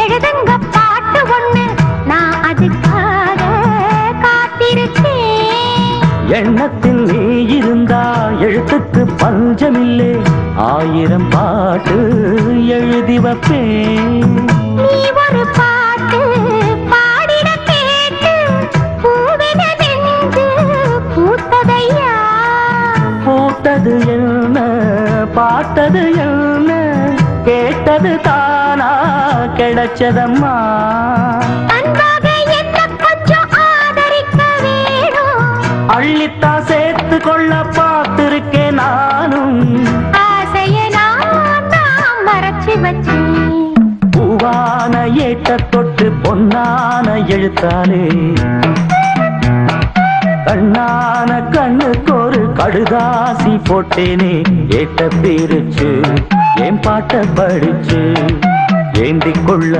எழுதுங்க பாட்டு ஒண்ணு நான் அதுக்காக காத்திருக்கேன். எண்ணத்தில் நீ இருந்தா எழுத்துக்கு பஞ்சமில்லை, 1000 பாட்டு எழுதி வைப்பேன். நீ ஒரு பாட்டு பாடிட கேட்டு பூவின நெஞ்சு பூத்ததையா. பூத்தது என்ன பார்த்தது என்ன கேட்டது தானா கிடைச்சதம்மா. அன்பாக என்ன கொஞ்சம் ஆதரிக்க வேணும். அள்ளித்தா சேர்த்து கொள்ள பார்த்திருக்கேன் நானும். ஆசைய நான் மறைச்சு வச்சேன். பூவான ஏட்ட தொட்டு பொன்னான எழுத்தாலே கண்ணான கண்ணுக்கு ஒரு கடுதாசி போட்டேனே. ஏட்ட பிரிச்சு என் பாட்ட படிச்சு ஏந்திக் கொள்ள